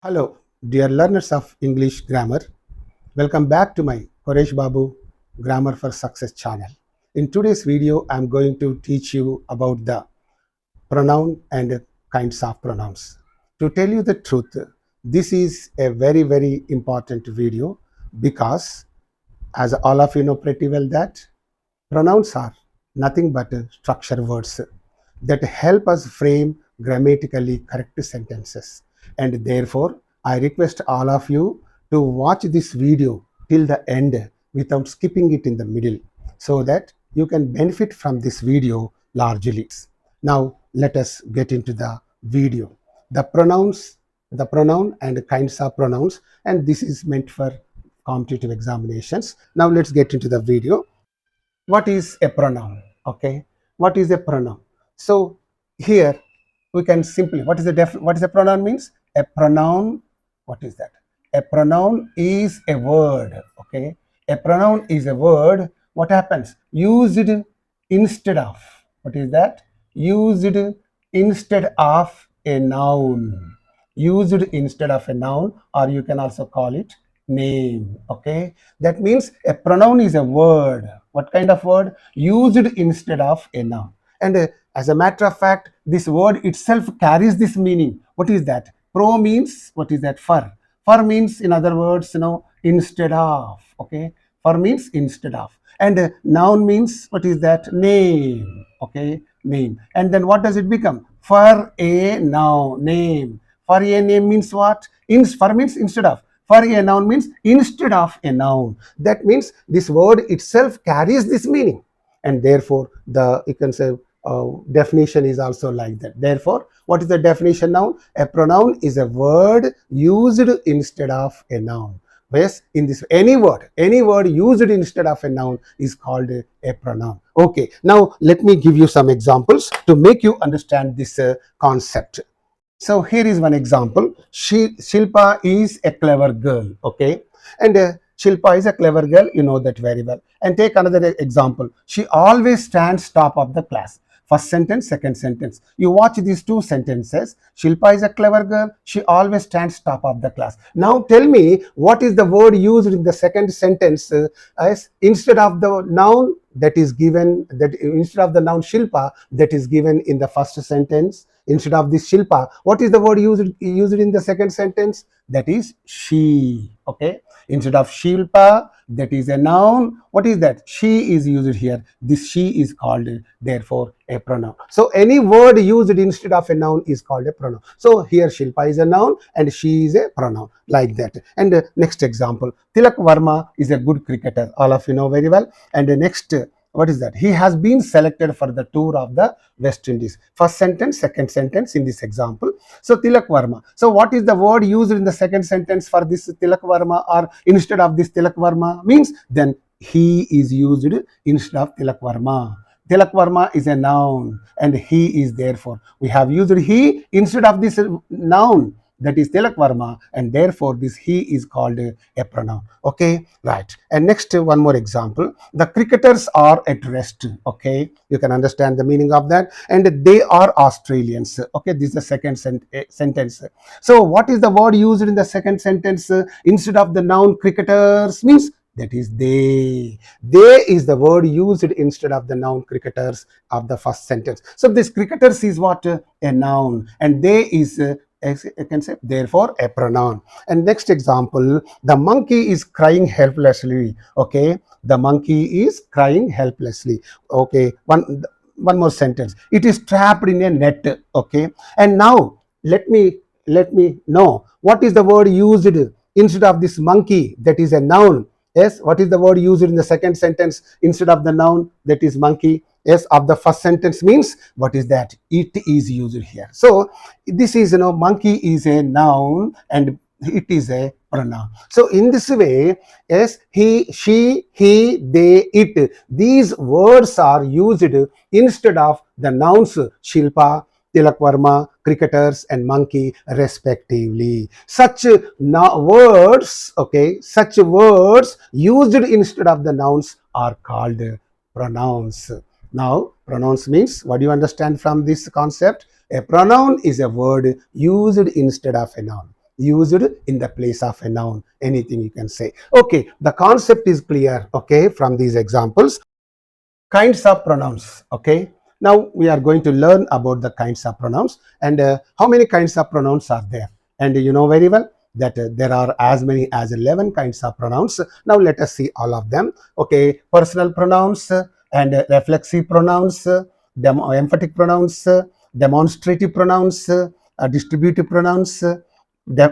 Hello, dear learners of English grammar. Welcome back to my Koresh Babu Grammar for Success channel. In today's video, I'm going to teach you about the pronoun and kinds of pronouns. To tell you the truth, this is a very important video because, as all of you know pretty well, that pronouns are nothing but structure words that help us frame grammatically correct sentences. And therefore, I request all of you to watch this video till the end without skipping it in the middle so that you can benefit from this video largely. Now, let us get into the video. The pronoun and kinds of pronouns, and this is meant for competitive examinations. Now, let's get into the video. What is a pronoun? Okay, what is a pronoun? So here we can simply, what is a pronoun means? A pronoun, what is that? A pronoun is a word. Okay, a pronoun is a word. What happens? Used instead of, what is that? Used instead of a noun. Used instead of a noun, or you can also call it name. Okay, that means a pronoun is a word. What kind of word? Used instead of a noun. And as a matter of fact, this word itself carries this meaning. What is that? Pro means, what is that? For. For means, in other words, instead of. Okay, for means instead of. And noun means, what is that? Name. Okay, name. And then what does it become? For a noun, name. For a name means what? For means instead of. For a noun means instead of a noun. That means this word itself carries this meaning, and therefore you can say definition is also like that. Therefore, what is the definition now? A pronoun is a word used instead of a noun. Whereas in this, any word used instead of a noun is called a pronoun. Okay, now let me give you some examples to make you understand this concept. So here is one example. Shilpa is a clever girl. Okay, and Shilpa is a clever girl. You know that very well. And take another example. She always stands top of the class. First sentence, second sentence. You watch these two sentences. Shilpa is a clever girl. She always stands top of the class. Now tell me, what is the word used in the second sentence as instead of the noun that is given, that instead of the noun Shilpa that is given in the first sentence? Instead of this Shilpa, what is the word used in the second sentence? That is she. Okay, instead of Shilpa, that is a noun. What is that? She is used here. This she is called, therefore, a pronoun. So any word used instead of a noun is called a pronoun. So here Shilpa is a noun and she is a pronoun, like that. And next example, Tilak Varma is a good cricketer. All of you know very well. And next, what is that? He has been selected for the tour of the West Indies. First sentence, second sentence in this example. So Tilak Varma. So what is the word used in the second sentence for this Tilak Varma, or instead of this Tilak Varma? Means then he is used instead of Tilak Varma. Tilak Varma is a noun and he is, therefore we have used he instead of this noun, that is Tilak Varma, and therefore this he is called a pronoun. Okay, right. And next, one more example. The cricketers are at rest. Okay, you can understand the meaning of that. And they are Australians. Okay, this is the second sentence. So what is the word used in the second sentence instead of the noun cricketers? Means that is they. They is the word used instead of the noun cricketers of the first sentence. So this cricketers is what? A noun, and they is I can say, therefore, a pronoun. And next example, the monkey is crying helplessly. Okay, the monkey is crying helplessly. Okay, one more sentence. It is trapped in a net. Okay, and now let me know what is the word used instead of this monkey, that is a noun. Yes, what is the word used in the second sentence instead of the noun, that is monkey? Yes, of the first sentence means, what is that? It is used here. So this is, monkey is a noun and it is a pronoun. So in this way, yes, he, she, he, they, it, these words are used instead of the nouns Shilpa, Tilak Varma, cricketers and monkey respectively. Such words, okay, such words used instead of the nouns are called pronouns. Now, pronouns means, what do you understand from this concept? A pronoun is a word used instead of a noun. used in the place of a noun. Anything you can say. Okay, the concept is clear, okay, from these examples. Kinds of pronouns, okay. Now we are going to learn about the kinds of pronouns and how many kinds of pronouns are there. And you know very well that there are as many as 11 kinds of pronouns. Now let us see all of them. Okay, personal pronouns and reflexive pronouns, emphatic pronouns, demonstrative pronouns, distributive pronouns,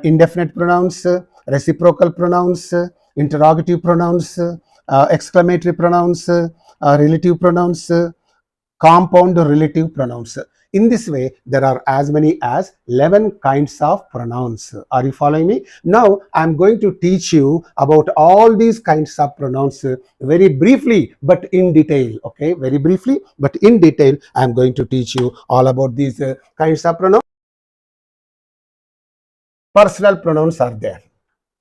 indefinite pronouns, reciprocal pronouns, interrogative pronouns, exclamatory pronouns, relative pronouns, compound relative pronouns. In this way, there are as many as 11 kinds of pronouns. Are you following me? Now, I am going to teach you about all these kinds of pronouns very briefly, but in detail. Okay, very briefly, but in detail, I am going to teach you all about these kinds of pronouns. Personal pronouns are there.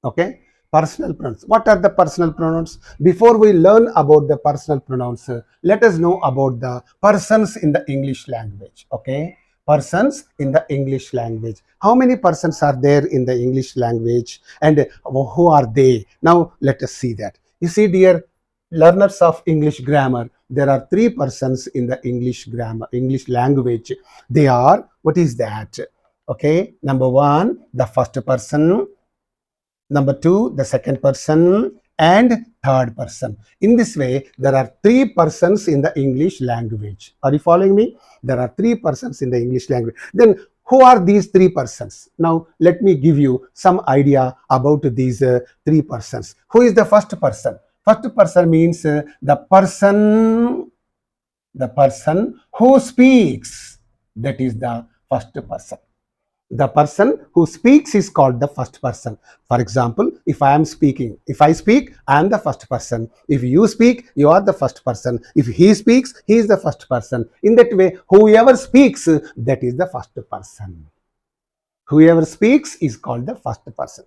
Okay, personal pronouns. What are the personal pronouns? Before we learn about the personal pronouns, let us know about the persons in the English language. Okay, persons in the English language. How many persons are there in the English language and who are they? Now let us see that. You see, dear learners of English grammar, there are three persons in the English grammar, English language. They are, what is that? Okay, number one, the first person. Number two, the second person, and third person. In this way, there are three persons in the English language. Are you following me? There are three persons in the English language. Then, who are these three persons? Now, let me give you some idea about these three persons. Who is the first person? First person means the person who speaks. That is the first person. The person who speaks is called the first person. For example, if I am speaking, if I speak, I am the first person. If you speak, you are the first person. If he speaks, he is the first person. In that way, whoever speaks, that is the first person. Whoever speaks is called the first person.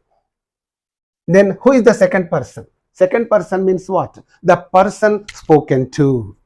Then who is the second person? Second person means what? The person spoken to.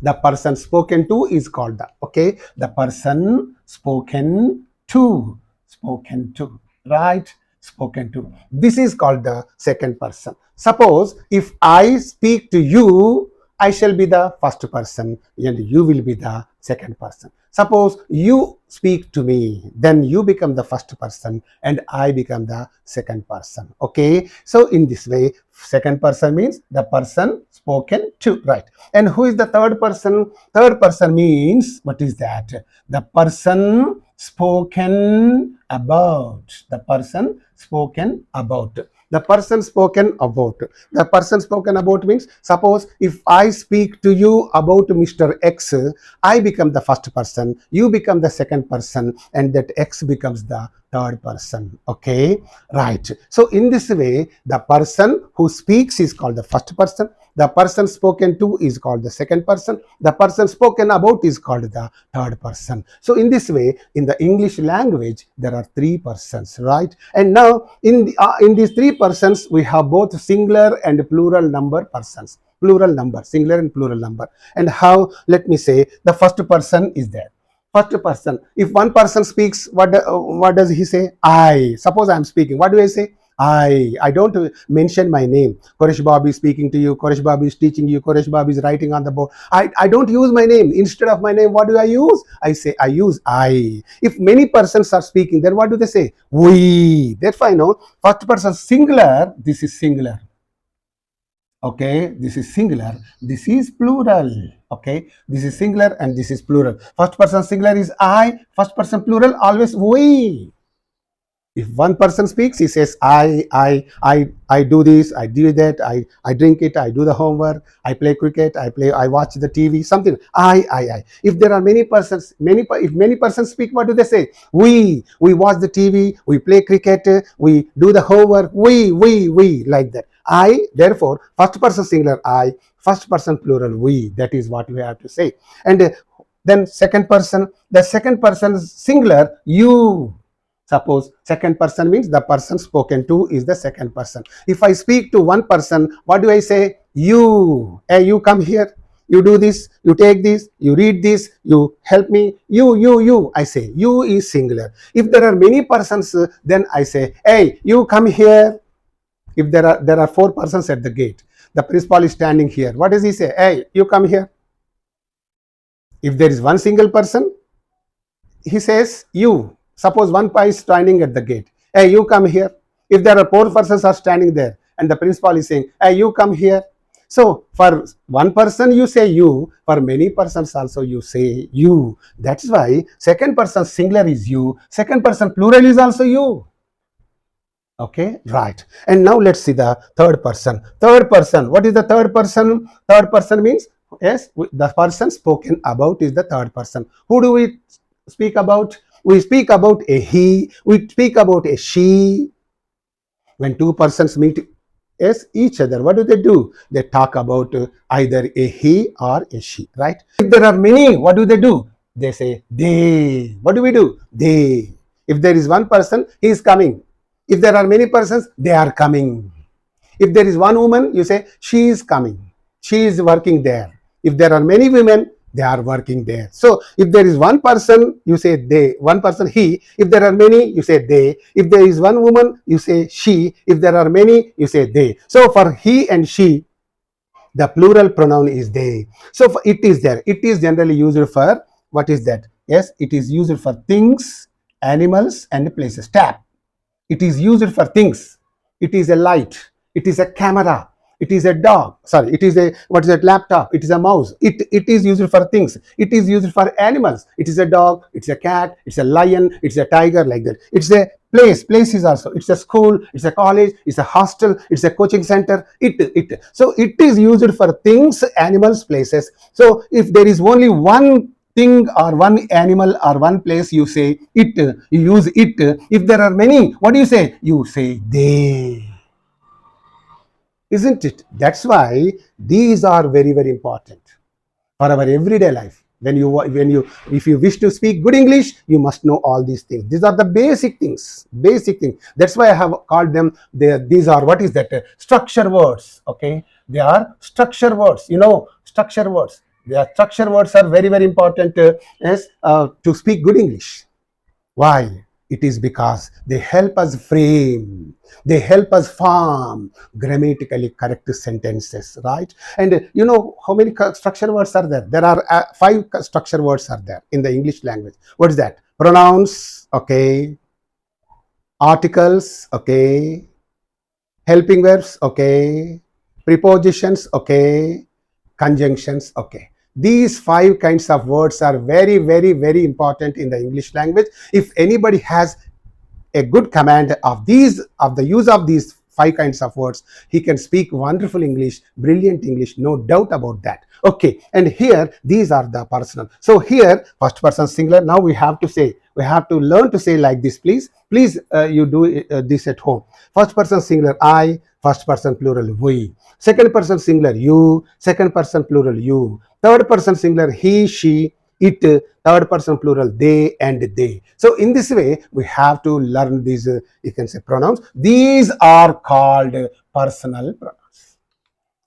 The person spoken to is called the, okay, the person spoken to, right? Spoken to. This is called the second person. Suppose if I speak to you, I shall be the first person and you will be the second person. Suppose you speak to me, then you become the first person and I become the second person. Okay, so in this way, second person means the person spoken to, right? And who is the third person? Third person means, what is that? The person spoken about. The person spoken about. The person spoken about. The person spoken about means, suppose if I speak to you about Mr. X, I become the first person, you become the second person, and that X becomes the third person. Okay, right. So in this way, the person who speaks is called the first person. The person spoken to is called the second person. The person spoken about is called the third person. So in this way, in the English language, there are three persons, right? And now in these three persons, we have both singular and plural number persons. Plural number, singular and plural number. And how? Let me say, the first person is there. First person. If one person speaks, what does he say? I. Suppose I am speaking. What do I say? I don't mention my name. Koresh Babu is speaking to you. Koresh Babu is teaching you. Koresh Babu is writing on the board. I don't use my name. Instead of my name, what do I use? I say I use I. If many persons are speaking, then what do they say? We. Therefore, I know first person singular. This is singular. Okay, this is singular. This is plural. Okay, this is singular and this is plural. First person singular is I. First person plural always we. If one person speaks, he says, I do this, I do that, I drink it, I do the homework, I play cricket, I watch the TV, something. I. If there are many persons, if many persons speak, what do they say? We watch the TV, we play cricket, we do the homework, we, like that. I, therefore, first person singular I, first person plural we. That is what we have to say. And then second person, the second person singular you. Suppose second person means the person spoken to is the second person. If I speak to one person, what do I say? You. Hey, you come here. you do this, you take this, you read this, you help me, you. I say you is singular. If there are many persons, then I say, hey, you come here. If there are 4 persons at the gate, the principal is standing here. What does he say? Hey, you come here. If there is one single person, he says you. Suppose one is standing at the gate. Hey, you come here. If there are 4 persons are standing there, and the principal is saying, hey, you come here. So for one person you say you, for many persons also you say you. That's why second person singular is you, second person plural is also you. Okay, right. And now let's see the third person. Third person, what is the third person? Third person means, yes, the person spoken about is the third person. Who do we speak about? We speak about a he, we speak about a she. When 2 persons meet, yes, each other, what do? They talk about either a he or a she, right? If there are many, what do? They say they. What do we do? They. If there is one person, he is coming. If there are many persons, they are coming. If there is one woman, you say she is coming. She is working there. If there are many women, they are working there. So if there is one person, you say they. One person, he. If there are many, you say they. If there is one woman, you say she. If there are many, you say they. So for he and she, the plural pronoun is they. So for it is there. It is generally used for, what is that? Yes, it is used for things, animals and places. Tap. It is used for things. It is a light. It is a camera. It is a dog. Sorry, it is a, what is that, laptop. It is a mouse. It is used for things. It is used for animals. It is a dog. It's a cat. It's a lion. It's a tiger, like that. It's a place. Place is also. It's a school. It's a college. It's a hostel. It's a coaching center. So it is used for things, animals, places. So if there is only one thing or one animal or one place, you say it, you use it. If there are many, what do you say? You say they. Isn't it? That's why these are very, very important for our everyday life. If you wish to speak good English, you must know all these things. These are the basic things. That's why I have called them, these are, what is that, structure words. Okay, they are structure words. Structure words. The structure words are very, very important to speak good English. Why? It is because they help us frame, they help us form grammatically correct sentences, right? And you know how many structure words are there? There are 5 structure words are there in the English language. What is that? Pronouns, okay. Articles, okay. Helping verbs, okay. Prepositions, okay. Conjunctions, okay. These 5 kinds of words are very, very, very important in the English language. If anybody has a good command of the use of these 5 kinds of words, he can speak wonderful English, brilliant English, no doubt about that. Okay, and here these are the personal. So here first person singular. Now we have to learn to say like this. Please you do this at home. First person singular I, first person plural we. Second person singular you, second person plural you. Third person singular he, she, it. Third person plural they and they. So in this way we have to learn these you can say pronouns. These are called personal pronouns.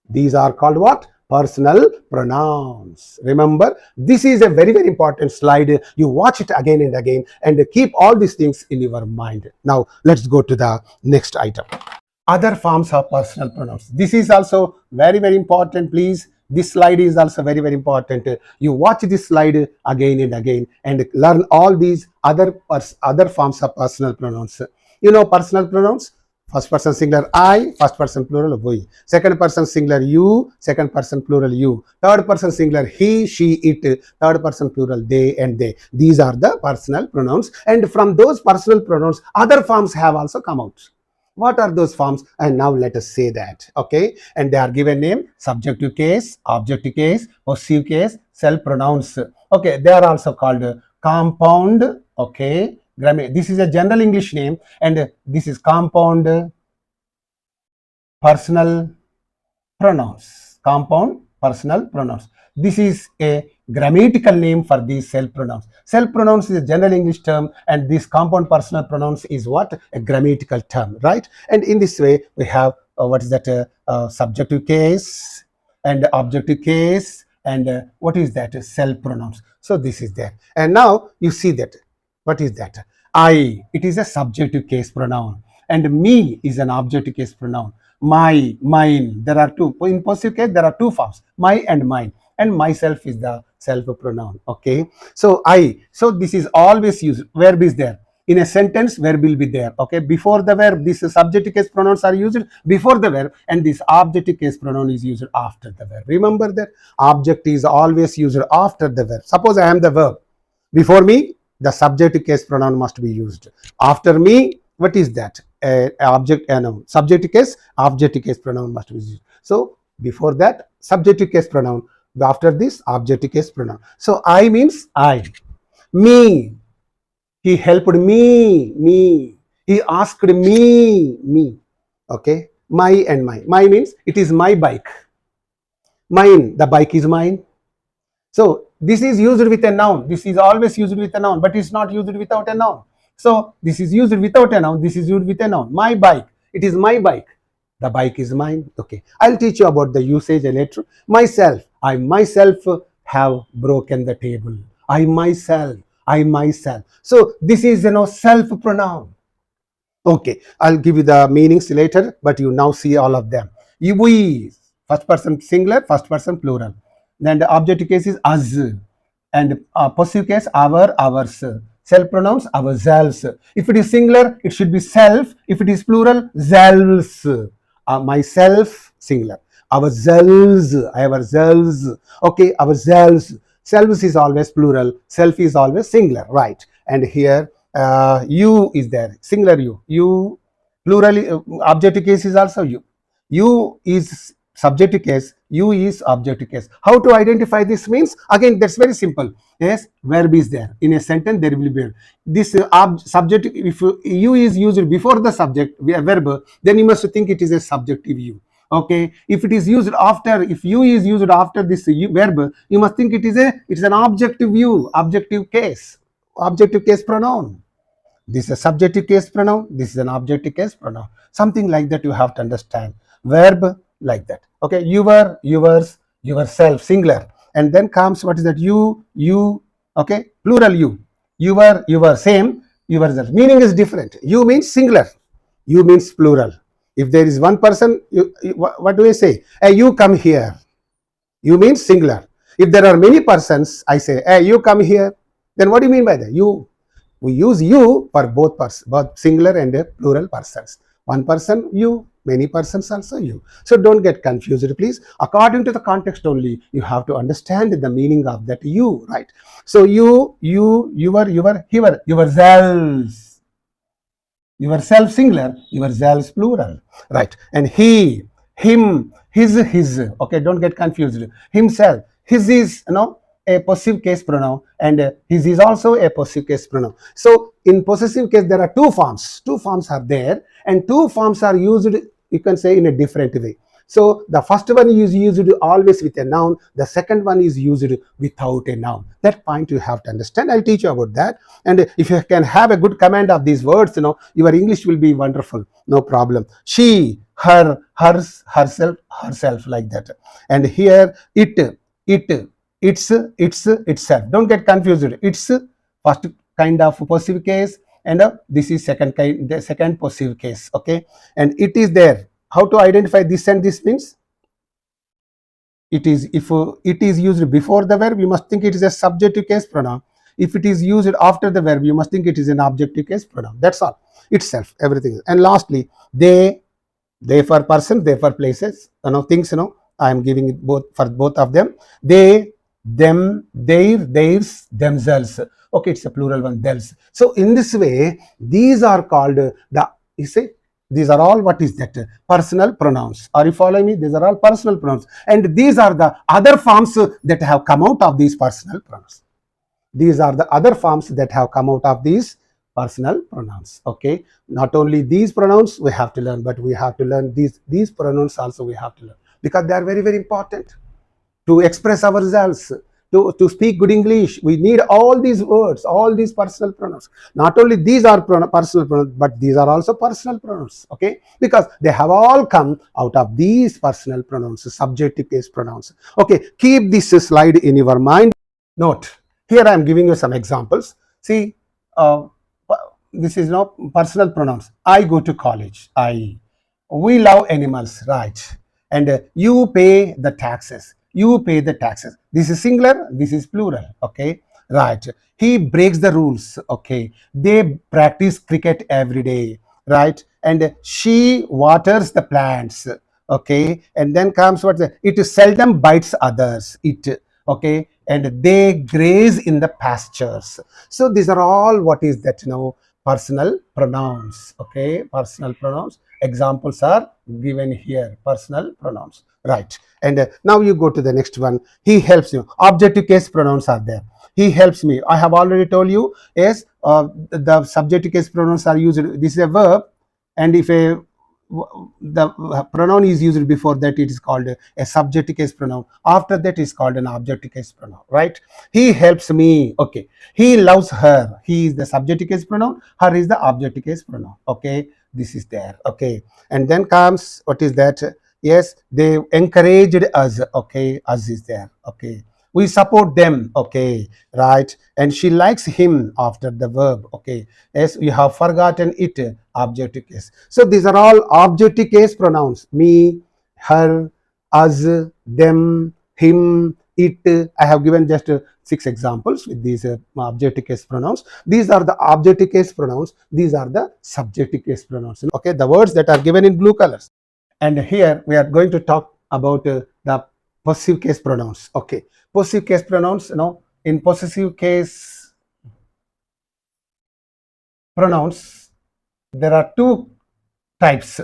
These are called what? Personal pronouns. Remember, this is a very, very important slide. You watch it again and again and keep all these things in your mind. Now let's go to the next item. Other forms of personal pronouns. This is also very, very important. Please, this slide is also very, very important. You watch this slide again and again and learn all these other forms of personal pronouns. You know personal pronouns. First person singular I, first person plural we. Second person singular you, second person plural you. Third person singular he, she, it. Third person plural they and they. These are the personal pronouns. And from those personal pronouns, other forms have also come out. What are those forms? And now let us say that. Okay, and they are given name: subjective case, objective case, possessive case, self pronouns. Okay, they are also called compound. Okay, grammar. This is a general English name, and this is compound personal pronouns. Compound personal pronouns. This is a grammatical name for these self pronouns. Self pronouns is a general English term, and this compound personal pronouns is what? A grammatical term, right? And in this way we have what is that subjective case and objective case and what is that? Self pronouns. So this is there. And now you see that. What is that? I, it is a subjective case pronoun, and me is an objective case pronoun. My, mine, there are two. In possessive case, there are two forms, my and mine, and myself is the self pronoun. Okay, so I, so this is always used. Verb is there. In a sentence, verb will be there. Okay, before the verb, these subjective case pronouns are used before the verb, and this objective case pronoun is used after the verb. Remember that object is always used after the verb. Suppose I am the verb. Before me, the subjective case pronoun must be used. After me, what is that? Object, no, subjective case, objective case pronoun must be used. So before that, subjective case pronoun. After this, objective case pronoun. So I means I. Me, he helped me. He asked me. Okay, my and my. My means it is my bike. Mine, the bike is mine. So this is used with a noun. This is always used with a noun, but it's not used without a noun. So this is used without a noun. This is used with a noun. My bike. It is my bike. The bike is mine. Okay. I'll teach you about the usage later. Myself. I myself have broken the table. I myself. So this is self pronoun. Okay. I'll give you the meanings later, but you now see all of them. We, first person singular, first person plural. Then the objective case is us, and possessive case ours. Self pronouns ourselves. If it is singular, it should be self. If it is plural, selves. Myself singular. Ourselves. Okay, ourselves. Selves is always plural. Self is always singular. Right. And here you is there. Singular you. You plural. Objective case is also you. You is subjective case, you is objective case. How to identify this means? Again, that's very simple. Yes, verb is there. In a sentence, there will be verb. This subject, if you is used before the subject, verb, then you must think it is a subjective you. Okay, if it is used after, if you is used after this verb, you must think it is an objective you, objective case pronoun. This is a subjective case pronoun. This is an objective case pronoun. Something like that you have to understand. Verb like that. Okay, your, yours, yourself, singular. And then comes what is that? You, okay, plural you. Your, same, yourself. Meaning is different. You means singular. You means plural. If there is one person, what do I say? Hey, you come here. You means singular. If there are many persons, I say, hey, you come here. Then what do you mean by that? You. We use you for both singular and plural persons. One person, you. Many persons also you. So don't get confused, please. According to the context only, you have to understand the meaning of that you, right? So you, your, yourselves. Yourself singular, yourselves plural, right? And he, him, his. Okay, don't get confused. Himself, his is a possessive case pronoun, and his is also a possessive case pronoun. So in possessive case, there are two forms. Two forms are there, and two forms are used, you can say, in a different way. So the first one is used always with a noun. The second one is used without a noun. That point you have to understand. I'll teach you about that. And if you can have a good command of these words, your English will be wonderful. No problem. She, her, hers, herself, like that. And here it's, itself. Don't get confused. It's first kind of possessive case, and this is the second possessive case. Okay, and it is there. How to identify this and this means? It is, if it is used before the verb, you must think it is a subjective case pronoun. If it is used after the verb, you must think it is an objective case pronoun. That's all. Itself, everything. And lastly, they for persons, they for places, things. I am giving it for both of them. They, them, their, theirs, themselves. Okay, it's a plural one, theirs. So in this way, these are called these are all, what is that? Personal pronouns. Are you following me? These are all personal pronouns. And these are the other forms that have come out of these personal pronouns. These are the other forms that have come out of these personal pronouns. Okay, not only these pronouns we have to learn, but we have to learn these pronouns also we have to learn, because they are very, very important to express ourselves, to speak good English, we need all these words, all these personal pronouns. Not only these are personal pronouns, but these are also personal pronouns, okay, because they have all come out of these personal pronouns, subjective case pronouns. Okay, keep this slide in your mind. Note, here I am giving you some examples. See, this is now personal pronouns. I go to college. We love animals, right? And you pay the taxes. You pay the taxes. This is singular, this is plural, okay, right? He breaks the rules, okay. They practice cricket every day, right? And she waters the plants, okay. And then comes what it seldom bites others, it, okay. And they graze in the pastures. So these are all what is that, personal pronouns, okay, personal pronouns. Examples are given here, personal pronouns, right? And now you go to the next one. He helps you. Objective case pronouns are there. He helps me. I have already told you, yes, the subjective case pronouns are used. This is a verb, and if the pronoun is used before that, it is called a subjective case pronoun. After that is called an objective case pronoun, right? He helps me, okay. He loves her. He is the subjective case pronoun, her is the objective case pronoun, okay. This is there, okay. And then comes what is that? Yes, they encouraged us, okay. Us is there, okay. We support them, okay, right? And she likes him after the verb, okay. Yes, we have forgotten it, objective case. So these are all objective case pronouns. Me, her, us, them, him, it. I have given just 6 examples with these objective case pronouns. These are the objective case pronouns. These are the subjective case pronouns. Okay, the words that are given in blue colors. And here we are going to talk about the possessive case pronouns. Okay, possessive case pronouns. In possessive case pronouns, there are 2 types.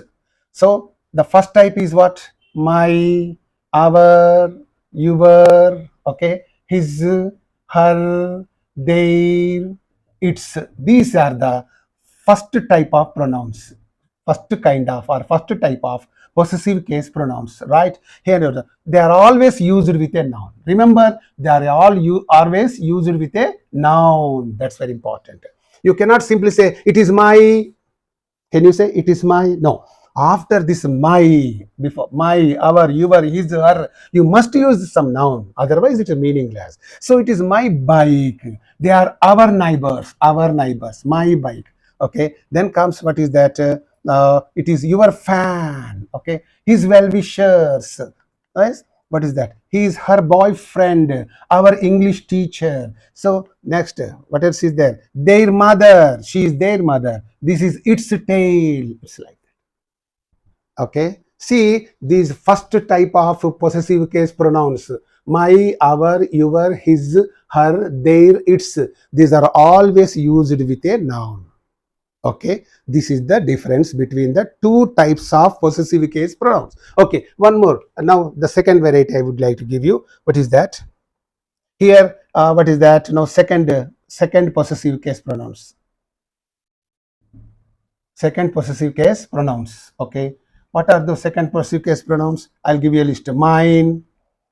So the first type is what? My, our, your, okay, his, her, their, its. These are the first type of pronouns, first kind of or first type of possessive case pronouns, right? Here they are always used with a noun. Remember, they are always used with a noun. That's very important. You cannot simply say it is my. Can you say it is my? No. After this my, before my, our, your, his, her, you must use some noun. Otherwise, it is meaningless. So it is my bike. They are our neighbors, my bike. Okay. Then comes what is that? It is your fan. Okay. His well-wishers. Yes. What is that? He is her boyfriend, our English teacher. So next, what else is there? Their mother. She is their mother. This is its tail. It's like that. Okay. See, these first type of possessive case pronouns, my, our, your, his, her, their, its. These are always used with a noun. Okay, this is the difference between the 2 types of possessive case pronouns. Okay, one more. Now the second variety I would like to give you. What is that? Here, what is that? Now second possessive case pronouns. Second possessive case pronouns. Okay, what are the second possessive case pronouns? I'll give you a list. Mine,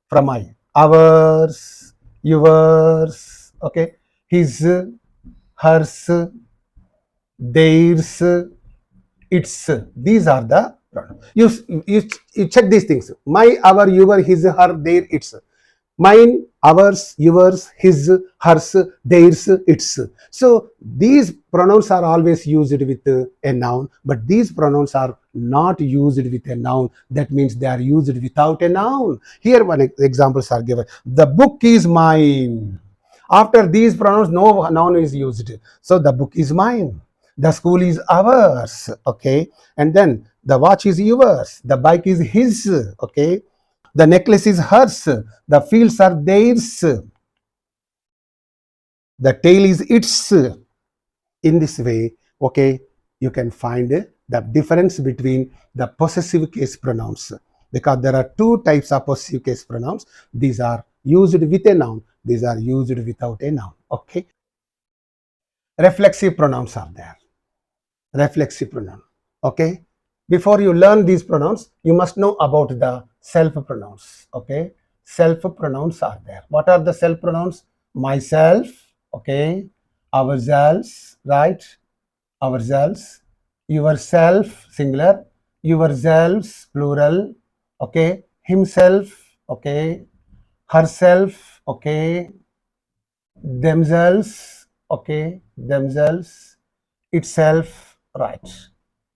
from I, ours, yours. Okay, his, hers, theirs, its. These are the pronouns. You check these things. My, our, your, his, her, their, its. Mine, ours, yours, his, hers, theirs, its. So these pronouns are always used with a noun, but these pronouns are not used with a noun. That means they are used without a noun. Here one examples are given. The book is mine. After these pronouns, no noun is used. So the book is mine. The school is ours, okay? And then the watch is yours. The bike is his, okay? The necklace is hers. The fields are theirs. The tail is its. In this way, okay, you can find the difference between the possessive case pronouns, because there are 2 types of possessive case pronouns. These are used with a noun. These are used without a noun, okay? Reflexive pronouns are there. Reflexive pronoun, okay? Before you learn these pronouns, you must know about the self pronouns, okay? self pronouns are there. What are the self pronouns? Myself, okay, ourselves, right? Ourselves, yourself, singular, yourselves, plural, okay, himself, okay, herself, okay, themselves, okay, themselves, itself, right,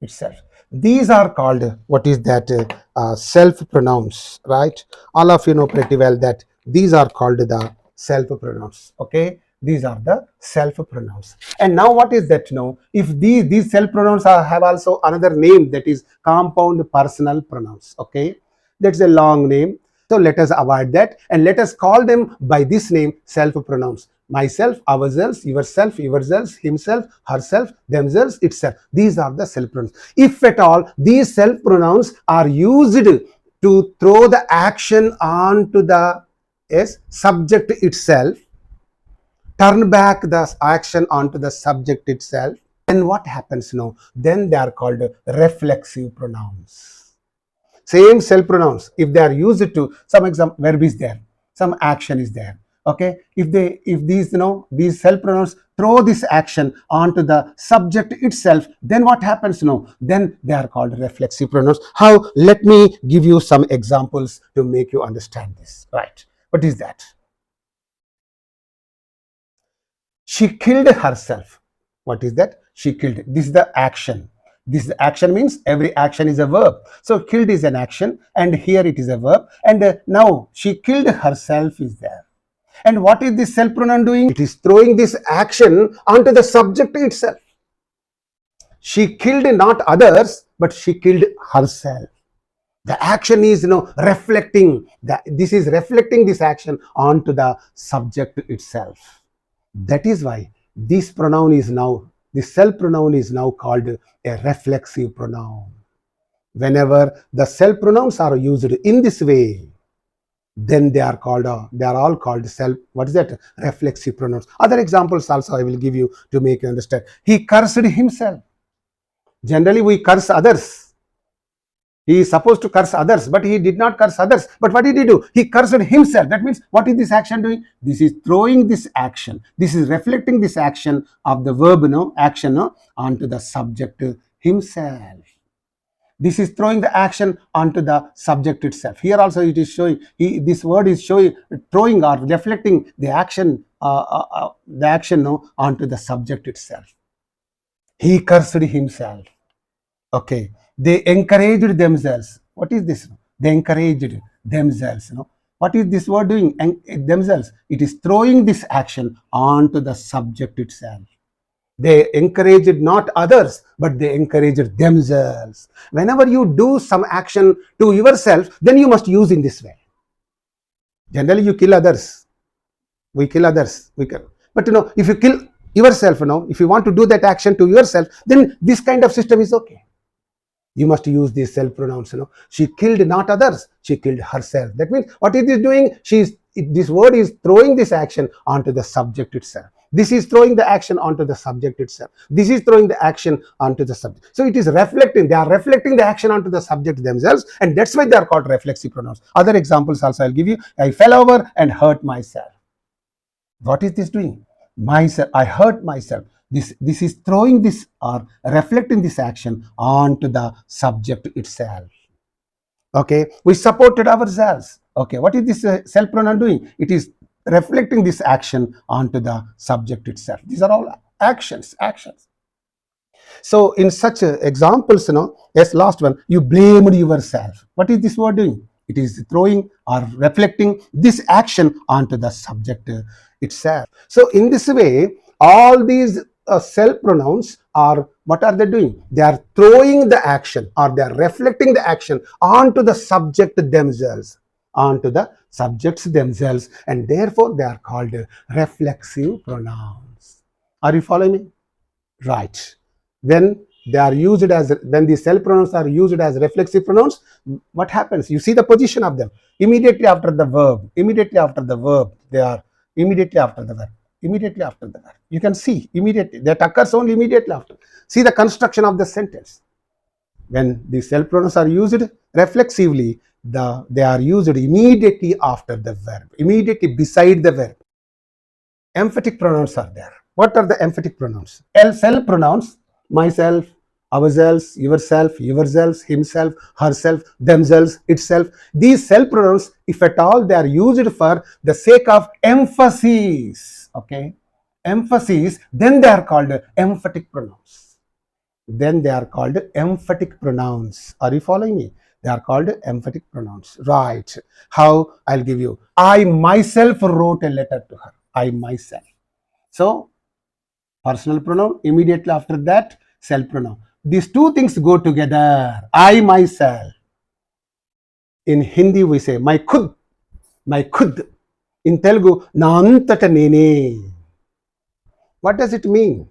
itself. These are called, what is that, self pronouns, right? All of you know pretty well that these are called the self pronouns, okay? These are the self pronouns. And now what is that? Now, if these self pronouns have also another name, that is compound personal pronouns, okay? That's a long name. So let us avoid that and let us call them by this name, self pronouns. Myself, ourselves, yourself, yourselves, himself, herself, themselves, itself. These are the self pronouns. If at all these self pronouns are used to throw the action onto the subject itself, turn back the action onto the subject itself, then what happens now? Then they are called reflexive pronouns. Same self pronouns, if they are used to some example, verb is there, some action is there, okay, if these these self pronouns throw this action onto the subject itself, then what happens now? Then they are called reflexive pronouns. How? Let me give you some examples to make you understand this, right? What is that? She killed herself. What is that? She killed. This is the action. This action means every action is a verb. So killed is an action and here it is a verb. And now she killed herself is there. And what is this self pronoun doing? It is throwing this action onto the subject itself. She killed not others, but she killed herself. The action is reflecting that this is reflecting this action onto the subject itself. That is why this pronoun is now, the self pronoun is now called a reflexive pronoun. Whenever the self pronouns are used in this way, then they are all called self, what is that? Reflexive pronouns. Other examples also I will give you to make you understand. He cursed himself. Generally we curse others. He is supposed to curse others, but he did not curse others. But what did he do? He cursed himself. That means, what is this action doing? This is throwing this action. This is reflecting this action of the verb, action, onto the subject himself. This is throwing the action onto the subject itself. Here also it is showing, this word is showing, throwing or reflecting the action, onto the subject itself. He cursed himself. Okay. They encouraged themselves. What is this? They encouraged themselves. What is this word doing? Themselves. It is throwing this action onto the subject itself. They encouraged not others, but they encouraged themselves. Whenever you do some action to yourself, then you must use in this way. Generally, you kill others. We kill others. But if you kill yourself, if you want to do that action to yourself, then this kind of system is okay. You must use these self pronouns. She killed not others, she killed herself. That means, what it is doing? This word is throwing this action onto the subject itself. This is throwing the action onto the subject itself. This is throwing the action onto the subject. So it is reflecting. They are reflecting the action onto the subject themselves, and that's why they are called reflexive pronouns. Other examples also I'll give you. I fell over and hurt myself. What is this doing? Myself. I hurt myself. This is throwing this or reflecting this action onto the subject itself. Okay, we supported ourselves. Okay, what is this self pronoun doing? It is reflecting this action onto the subject itself. These are all actions. So in such examples, yes, last one, you blamed yourself. What is this word doing? It is throwing or reflecting this action onto the subject itself. So in this way, all these self pronouns are, what are they doing? They are throwing the action or they are reflecting the action onto the subject themselves, and therefore they are called reflexive pronouns. Are you following me? Right. When they are used as, when the self pronouns are used as reflexive pronouns, what happens? You see the position of them. Immediately after the verb, they are immediately after the verb. You can see immediately. That occurs only immediately after. See the construction of the sentence. When the self pronouns are used reflexively, they are used immediately after the verb, immediately beside the verb. Emphatic pronouns are there. What are the emphatic pronouns? Self pronouns, myself, ourselves, yourselves, himself, herself, themselves, itself. These self pronouns, if at all they are used for the sake of emphasis, okay, emphasis, then they are called emphatic pronouns. Then they are called emphatic pronouns. Are you following me? They are called emphatic pronouns. Right. How? I'll give you. I myself wrote a letter to her. I myself. So, personal pronoun, immediately after that, self pronoun. These two things go together. I myself. In Hindi, we say, my khud. My khud. In Telugu, na antata nene. What does it mean?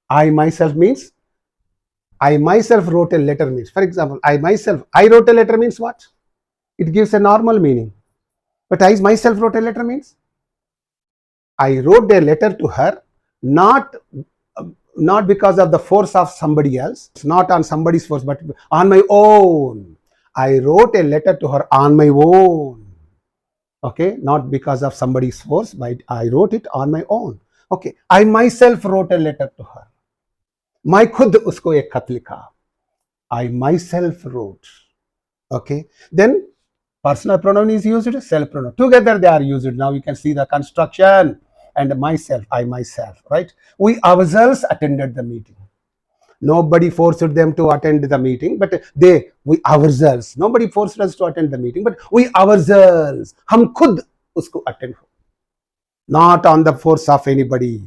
I myself means, I myself wrote a letter means, for example, I wrote a letter means what? It gives a normal meaning. But I myself wrote a letter means, I wrote a letter to her, not because of the force of somebody else, it's not on somebody's force, but on my own. I wrote a letter to her on my own. Okay, not because of somebody's force, but I wrote it on my own. Okay, I myself wrote a letter to her. मैं खुद उसको एक खत लिखा. I myself wrote. Okay, then personal pronoun is used, self pronoun. Together they are used. Now you can see the construction. And myself, I myself, right? We ourselves attended the meeting. Nobody forced them to attend the meeting, but we ourselves. Nobody forced us to attend the meeting, but we ourselves. हम खुद उसको attend हो. Not on the force of anybody,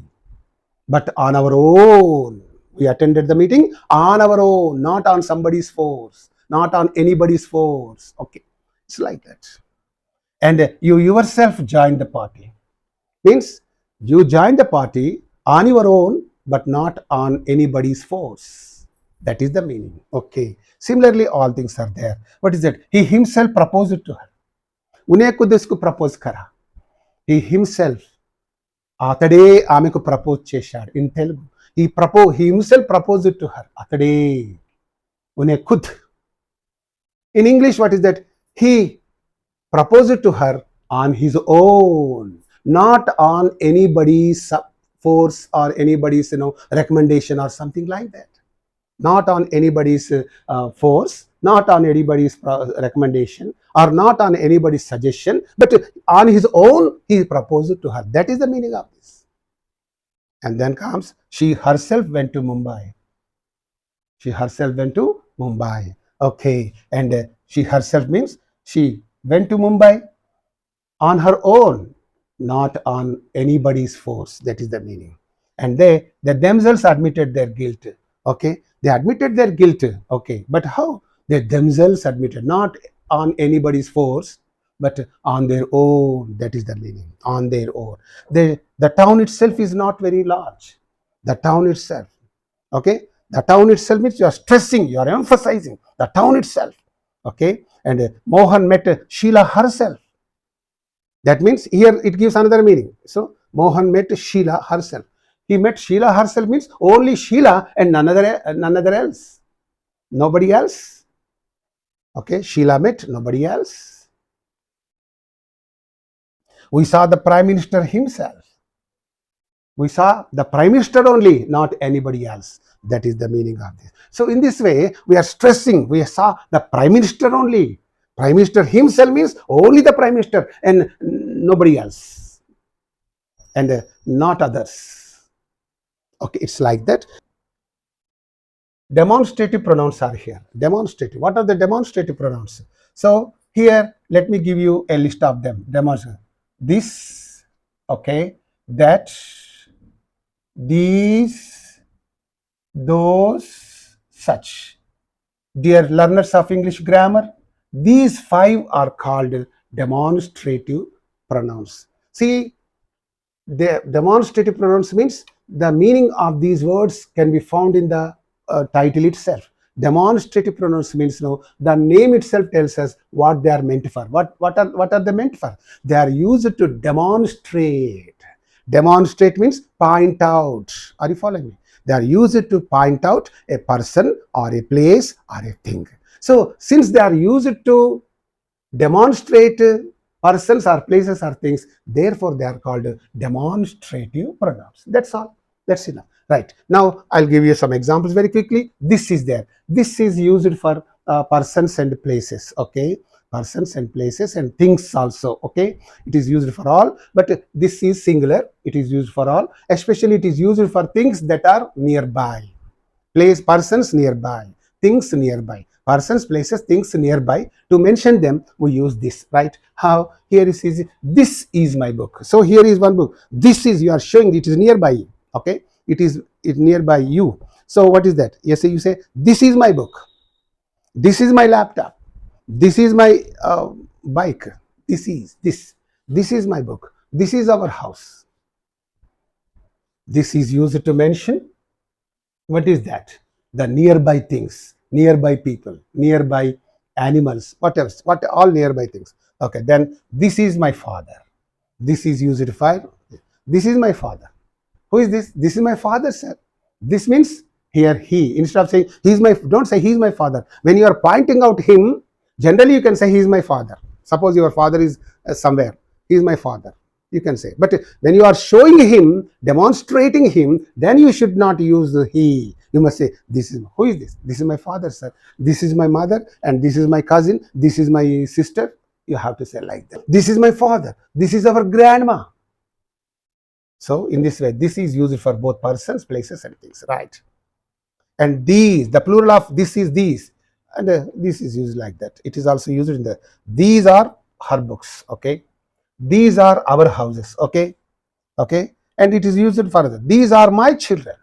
but on our own. We attended the meeting on our own, not on somebody's force, not on anybody's force. Okay, it's like that. And you yourself joined the party. Means you joined the party on your own, but not on anybody's force. That is the meaning. Okay. Similarly, all things are there. What is it? He himself proposed to her. उन्हें खुद उसको propose करा. He himself. అతడే ఆమెకు propose చేశాడు. In Telugu he himself proposed to her. అతడే उन्हें खुद. In English, what is that? He proposed to her on his own, not on anybody's force or anybody's recommendation or something like that. Not on anybody's force, not on anybody's recommendation, or not on anybody's suggestion, but on his own he proposed to her. That is the meaning of this. And then comes, she herself went to Mumbai. She herself went to Mumbai. Okay, and she herself means she went to Mumbai on her own, not on anybody's force. That is the meaning. And they themselves admitted their guilt. Okay, they admitted their guilt. Okay, but how? They themselves admitted, not on anybody's force, but on their own. That is the meaning. On their own. The town itself is not very large. The town itself. Okay, the town itself means you are stressing, you are emphasizing the town itself. Okay, and Mohan met Sheila herself. That means here it gives another meaning. So Mohan met Sheila herself. He met Sheila herself means only Sheila and none other else. Nobody else. Okay, Sheila met nobody else. We saw the Prime Minister himself. We saw the Prime Minister only, not anybody else. That is the meaning of this. So in this way, we are stressing, we saw the Prime Minister only. Prime Minister himself means only the Prime Minister and nobody else. And not others. Okay, it's like that. Demonstrative pronouns are here. Demonstrative. What are the demonstrative pronouns? So here, let me give you a list of them. Demonstrative. This, okay, that, these, those, such. Dear learners of English grammar, these 5 are called demonstrative pronouns. See, the demonstrative pronouns means the meaning of these words can be found in the title itself. Demonstrative pronouns means the name itself tells us what they are meant for. What are they meant for? They are used to demonstrate. Demonstrate means point out. Are you following me? They are used to point out a person or a place or a thing. So since they are used to demonstrate persons or places or things. Therefore, they are called demonstrative pronouns. That's all. That's enough. Right. Now, I'll give you some examples very quickly. This is there. This is used for persons and places. Okay. Persons and places and things also. Okay. It is used for all, but this is singular. It is used for all. Especially, it is used for things that are nearby. Place, persons nearby, things nearby, persons, places, things nearby. To mention them, we use this, right? How? Here is easy. This is my book. So here is one book. This is, you are showing it is nearby. Okay, it nearby you. So what is that? Yes, you say this is my book. This is my laptop. This is my bike. This is this. This is my book. This is our house. This is used to mention. What is that? The nearby things, nearby people, nearby animals, whatever, what all nearby things. Okay, then this is my father. This is used for, this is my father. Who is this? This is my father, sir. This means here he. Instead of saying he's my, don't say he's my father. When you are pointing out him, generally you can say he's my father. Suppose your father is somewhere. He is my father. You can say. But when you are showing him, demonstrating him, then you should not use the he. You must say, this is, who is this? This is my father, sir. This is my mother, and this is my cousin. This is my sister. You have to say like that. This is my father. This is our grandma. So in this way, this is used for both persons, places, and things, right? And these, the plural of this is these, and this is used like that. It is also used in the, these are her books, okay? These are our houses, okay? Okay? And it is used further. These are my children.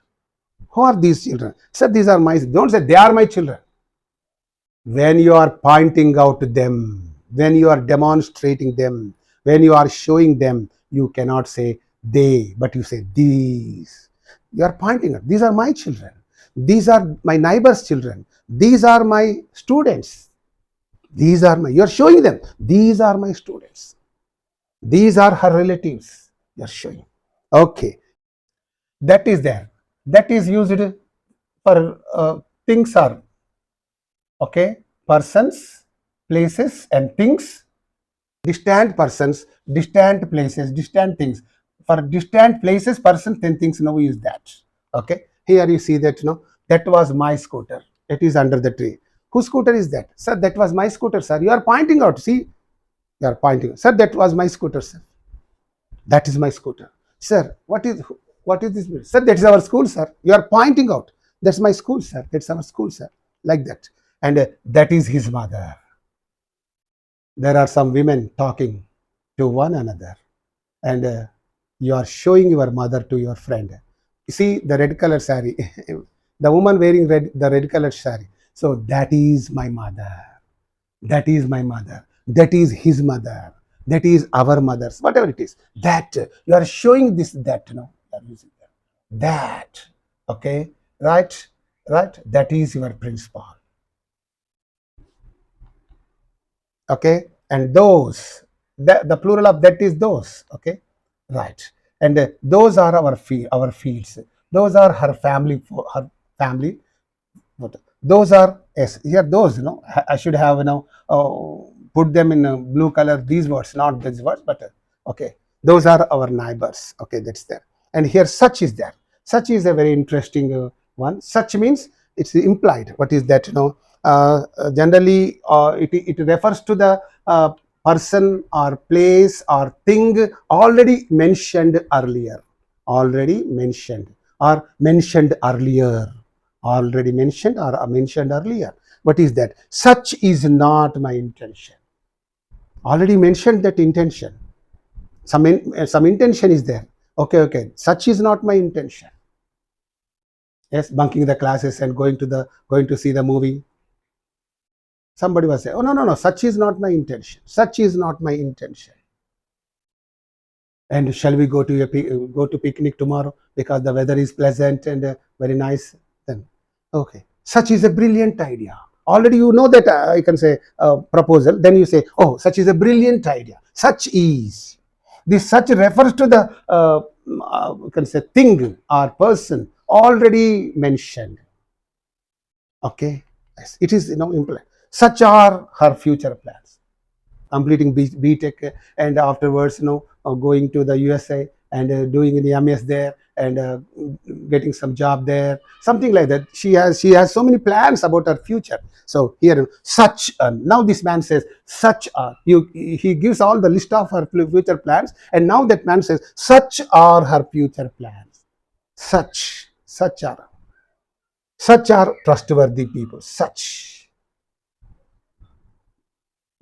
Who are these children? Say, these are my, don't say they are my children. When you are pointing out them, when you are demonstrating them, when you are showing them, you cannot say they, but you say these. You are pointing out, these are my children. These are my neighbor's children. These are my students. These are my, you are showing them. These are my students. These are her relatives. You are showing. Okay. That is there. That is used for things are, okay, persons, places, and things. Distant persons, distant places, distant things. For distant places, persons, and things, now we use that. Okay. Here you see that, that was my scooter. It is under the tree. Whose scooter is that? Sir, that was my scooter, sir. You are pointing out. See, you are pointing. Sir, that was my scooter, sir. That is my scooter. Sir, what is this? Sir, that is our school, sir. You are pointing out. That's my school, sir. That's our school, sir. Like that. And that is his mother. There are some women talking to one another. And you are showing your mother to your friend. You see the red color sari. The woman wearing the red colored sari. So that is my mother. That is my mother. That is his mother. That is our mothers. Whatever it is. That. You are showing this, that, you are using that. Okay. Right. Right. That is your principal. Okay. And those. The plural of that is those. Okay. Right. And those are our fields. Those are her family. Her family. Those are, yes, here those, I should have, put them in blue color, these words, not these words, but okay, those are our neighbors. Okay, that's there. And here such is there. Such is a very interesting one. Such means it's implied. What is that? Generally it refers to the person or place or thing already mentioned earlier. Already mentioned or mentioned earlier. Already mentioned or mentioned earlier. What is that? Such is not my intention. Already mentioned that intention. Some intention is there. Okay. Such is not my intention. Yes, bunking the classes and going to see the movie. Somebody was saying, oh no, such is not my intention. Such is not my intention. And shall we go to picnic tomorrow because the weather is pleasant and very nice? Then, okay, such is a brilliant idea. Already you know that I can say proposal. Then you say, oh, such is a brilliant idea. Such is. This such refers to the you can say thing or person already mentioned. Okay, yes, it is implied. Such are her future plans. completing B.Tech, and afterwards, going to the USA and doing the MS there, and getting some job there, something like that. She has so many plans about her future. So here, such now this man says such are he gives all the list of her future plans, and now that man says such are her future plans. Such are trustworthy people, such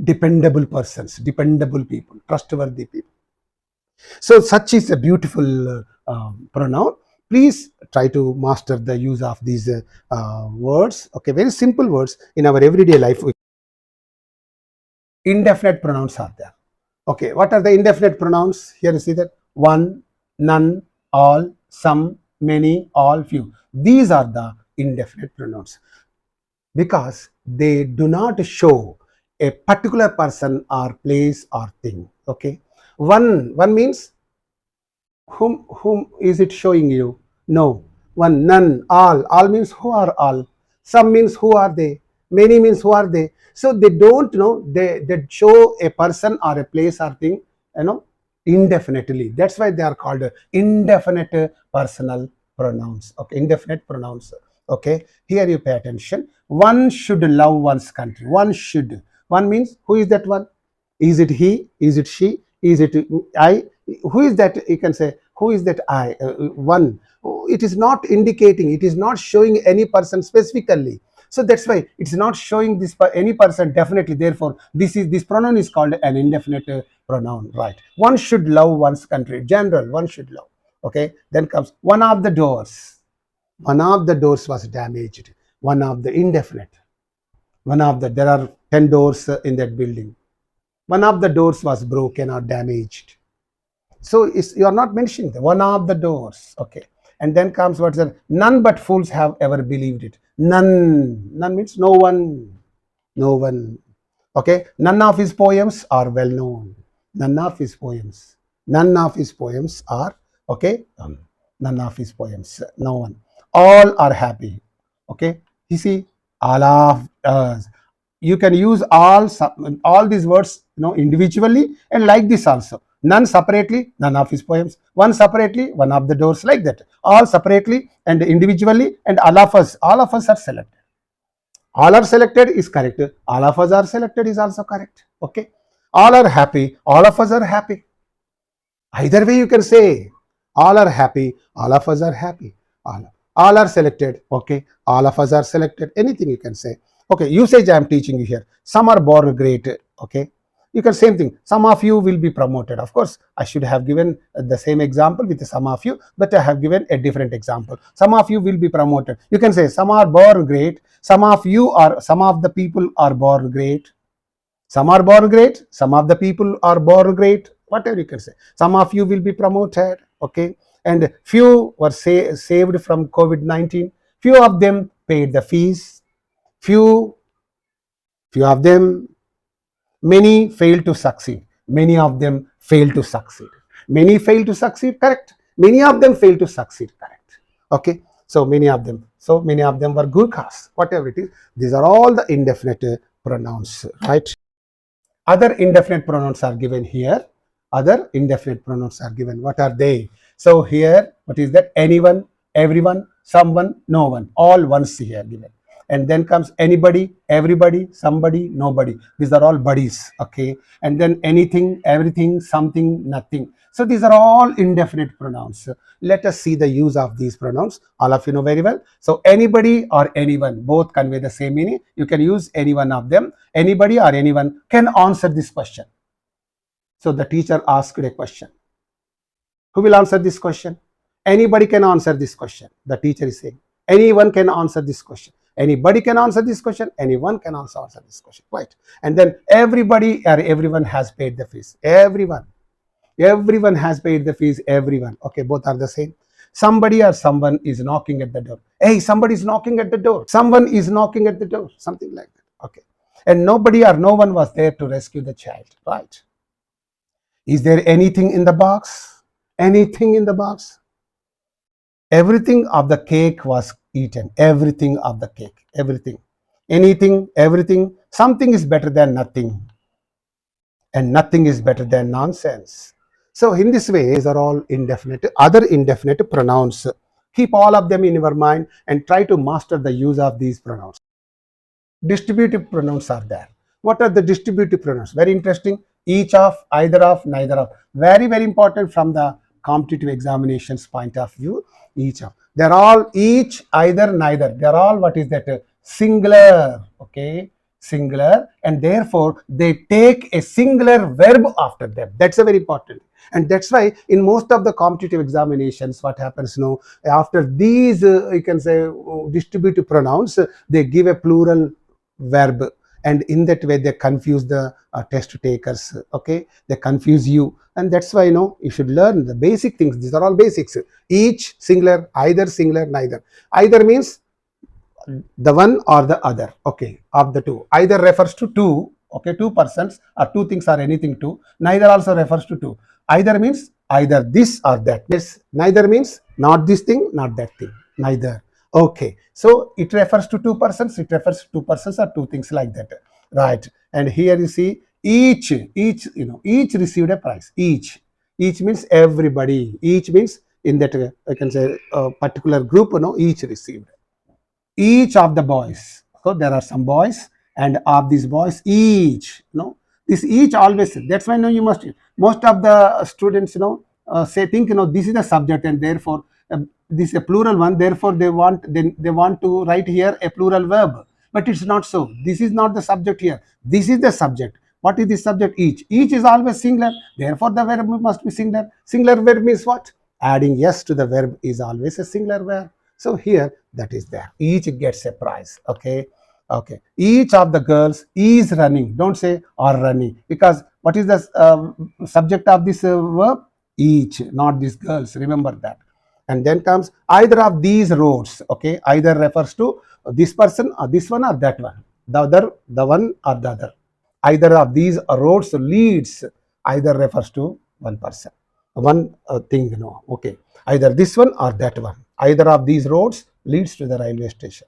dependable persons, dependable people, trustworthy people. So such is a beautiful pronoun. Please try to master the use of these words. Okay, very simple words in our everyday life. Indefinite pronouns are there. Okay, what are the indefinite pronouns? Here you see that one, none, all, some, many, all, few. These are the indefinite pronouns because they do not show a particular person or place or thing. Okay, one means whom is it showing you? No. One, none, all means who are all, some means who are they, many means who are they. So they don't know, they show a person or a place or thing, indefinitely. That's why they are called indefinite personal pronouns. Okay, indefinite pronouns. Okay, here you pay attention. One should love one's country. One should. One means who is that one? Is it he? Is it she? Is it I? Who is that? You can say, who is that I? One. It is not indicating, it is not showing any person specifically. So that's why it's not showing this any person definitely. Therefore, this pronoun is called an indefinite pronoun, right? One should love one's country. General, one should love. Okay. Then comes one of the doors. One of the doors was damaged. One of the indefinite. There are 10 doors in that building. One of the doors was broken or damaged. So you are not mentioning the one of the doors. Okay. And then comes what's that? None but fools have ever believed it. None means no one. Okay. None of his poems are well known. None of his poems are okay. None of his poems. No one. All are happy. Okay. You see, all of us. You can use all these words, individually, and like this also. None separately, none of his poems. One separately, one of the doors, like that. All separately and individually, and all of us are selected. All are selected is correct. All of us are selected is also correct. Okay. All are happy. All of us are happy. Either way you can say. All are happy. All of us are happy. All are selected. Okay. All of us are selected. Anything you can say. Okay. Usage I am teaching you here. Some are born great. Okay. You can same thing. Some of you will be promoted. Of course, I should have given the same example with some of you, but I have given a different example. Some of you will be promoted. You can say some are born great. Some of the people are born great. Some are born great. Some of the people are born great. Whatever you can say. Some of you will be promoted. Okay. And few were saved from COVID-19. Few of them paid the fees. Few of them. Many fail to succeed. Many of them fail to succeed. Many fail to succeed, correct. Many of them fail to succeed, correct. Okay. So many of them were gurkhas, whatever it is. These are all the indefinite pronouns, right? Other indefinite pronouns are given here. Other indefinite pronouns are given. What are they? So here, what is that? Anyone, everyone, someone, no one. All ones here given. And then comes anybody, everybody, somebody, nobody. These are all buddies. Okay. And then anything, everything, something, nothing. So these are all indefinite pronouns. Let us see the use of these pronouns. All of you know very well. So anybody or anyone, both convey the same meaning. You can use any one of them. Anybody or anyone can answer this question. So the teacher asked a question. Who will answer this question? Anybody can answer this question. The teacher is saying. Anyone can answer this question. Anybody can answer this question. Anyone can also answer this question. Right. And then everybody or everyone has paid the fees. Everyone has paid the fees. Everyone. Okay, both are the same. Somebody or someone is knocking at the door. Hey, somebody is knocking at the door. Someone is knocking at the door. Something like that. Okay. And nobody or no one was there to rescue the child. Right. Is there anything in the box? Anything in the box? Everything of the cake was eaten. Everything of the cake. Everything. Anything, everything. Something is better than nothing. and nothing is better than nonsense. So in this way, these are all indefinite, other indefinite pronouns. Keep all of them in your mind and try to master the use of these pronouns. Distributive pronouns are there. What are the distributive pronouns? Very interesting. Each of, either of, neither of. Very, very important from the competitive examinations point of view. Each of. They're all each, either, neither. They're all what is that? Singular. Okay. Singular. And therefore, they take a singular verb after them. That's a very important. And that's why in most of the competitive examinations, what happens now, after these, you can say, distributive pronouns, they give a plural verb, and in that way they confuse the test takers. Okay, they confuse you, and that's why you should learn the basic things. These are all basics. Each, singular, either, singular, neither. Either means the one or the other, okay, of the two. Either refers to two, okay, two persons or two things or anything two. Neither also refers to two. Either means either this or that. Yes, neither means not this thing, not that thing. Neither. Okay, so it refers to two persons, it refers to two persons or two things, like that, right? And here you see each received a prize. Each means everybody. Each means in that I can say particular group, each received. Each of the boys. So there are some boys, and of these boys, each, this each always. That's why you must. Most of the students, think this is the subject, and therefore this is a plural one. Therefore they want to write here a plural verb, but it's not so. This is not the subject here. This is the subject. What is the subject? Each. Each is always singular. Therefore the verb must be singular. Singular verb means what? Adding yes to the verb is always a singular verb. So here that is there. Each gets a prize. Okay. Okay. Each of the girls is running. Don't say are running, because what is the subject of this verb? Each, not these girls. Remember that. And then comes either of these roads. Okay. Either refers to this person or this one or that one. The other, the one or the other. Either of these roads leads. Either refers to one person, one thing. Okay. Either this one or that one. Either of these roads leads to the railway station.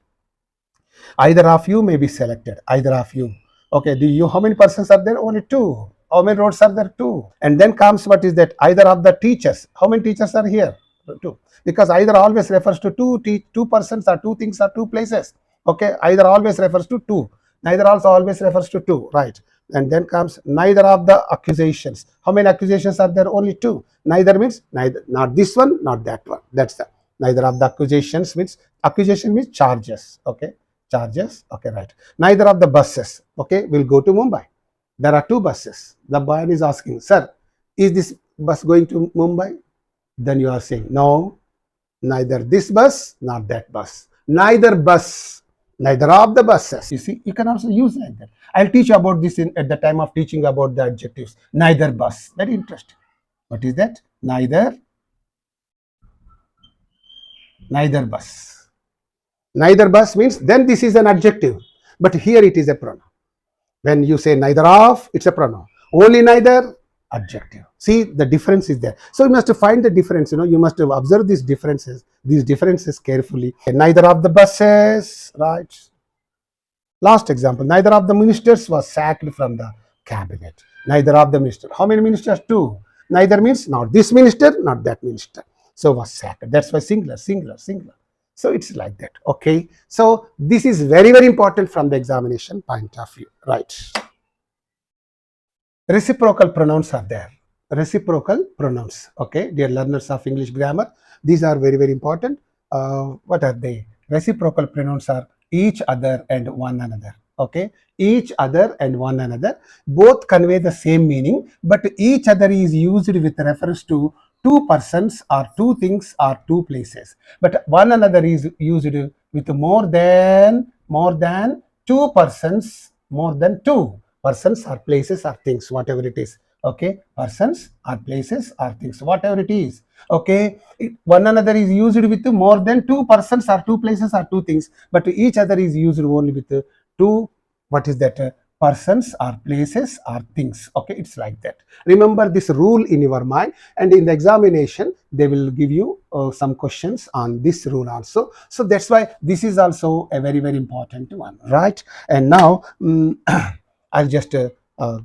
Either of you may be selected. Either of you. Okay, how many persons are there? Only two. How many roads are there? Two. And then comes what is that? Either of the teachers. How many teachers are here? Two. Because either always refers to two persons or two things or two places. Okay, either always refers to two. Neither also always refers to two. Right. And then comes neither of the accusations. How many accusations are there? Only two. Neither means neither, not this one, not that one. That's the neither of the accusations means accusation means charges. Okay, charges. Okay, right. Neither of the buses. Okay, we'll go to Mumbai. There are two buses. The boy is asking, sir, is this bus going to Mumbai? Then you are saying, no, neither this bus, nor that bus. Neither bus, neither of the buses. You see, you can also use like that. I'll teach you about this at the time of teaching about the adjectives. Neither bus. Very interesting. What is that? Neither bus. Neither bus means then this is an adjective, but here it is a pronoun. When you say neither of, it's a pronoun. Only neither, adjective. See, the difference is there. So you must find the difference. You must observe these differences carefully. Neither of the buses, right? Last example, neither of the ministers was sacked from the cabinet. Neither of the ministers. How many ministers? Two. Neither means not this minister, not that minister. So was sacked. That's why singular. So it's like that. Okay. So this is very, very important from the examination point of view. Right. Reciprocal pronouns are there. Reciprocal pronouns. Okay. Dear learners of English grammar, these are very, very important. What are they? Reciprocal pronouns are each other and one another. Okay. Each other and one another. Both convey the same meaning, but each other is used with reference to two persons or two things or two places. But one another is used with more than two persons, more than two persons or places or things, whatever it is. Okay, persons or places or things, whatever it is. Okay, one another is used with more than two persons or two places or two things, but each other is used only with two, what is that? Persons or places or things. Okay, it's like that. Remember this rule in your mind, and in the examination they will give you some questions on this rule also. So that's why this is also a very, very important one, right? And now I'll just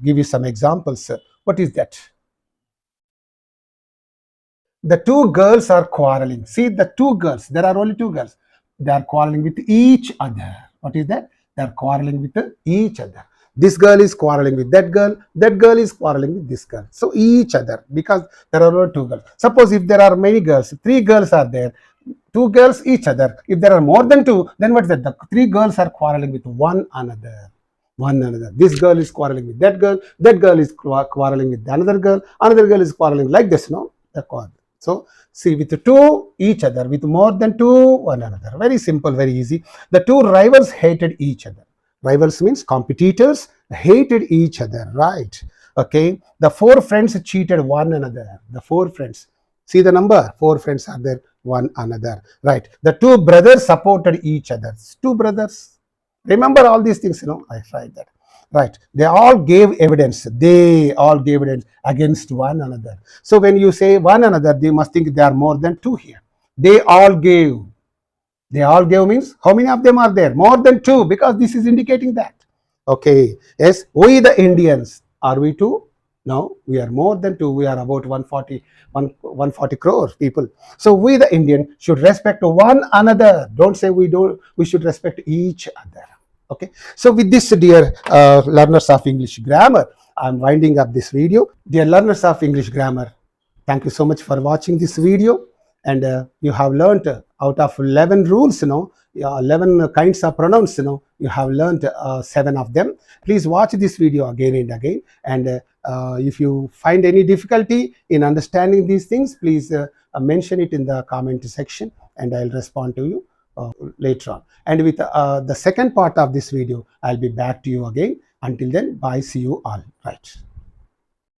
give you some examples. What is that? The two girls are quarreling. See, the two girls, there are only two girls. They are quarreling with each other. What is that? They are quarreling with each other. This girl is quarreling with that girl is quarreling with this girl. So each other, because there are only two girls. Suppose if there are many girls, three girls are there, two girls each other. If there are more than two, then what is that? The three girls are quarreling with one another. One another. This girl is quarreling with that girl is quarreling with another girl is quarreling like this, no? The quarrel. So, see, with two, each other, with more than two, one another. Very simple, very easy. The two rivals hated each other. Rivals means competitors hated each other, right? Okay. The four friends cheated one another. The four friends. See the number, four friends are there, one another, right? The two brothers supported each other. Two brothers. Remember all these things, I tried that. Right. They all gave evidence. They all gave evidence against one another. So when you say one another, they must think there are more than two here. They all gave. They all gave means how many of them are there? More than two, because this is indicating that. Okay. Yes. We the Indians. Are we two? No, we are more than two. We are about 140 crores people. So we the Indian should respect one another. Don't say we don't. We should respect each other. Okay. So with this, dear learners of English grammar, I'm winding up this video. Dear learners of English grammar, thank you so much for watching this video. And you have learned out of 11 rules, 11 kinds of pronouns, you have learned 7 of them. Please watch this video again and again. And if you find any difficulty in understanding these things, please mention it in the comment section and I'll respond to you later on. And with the second part of this video, I'll be back to you again. Until then, bye. See you all. Right.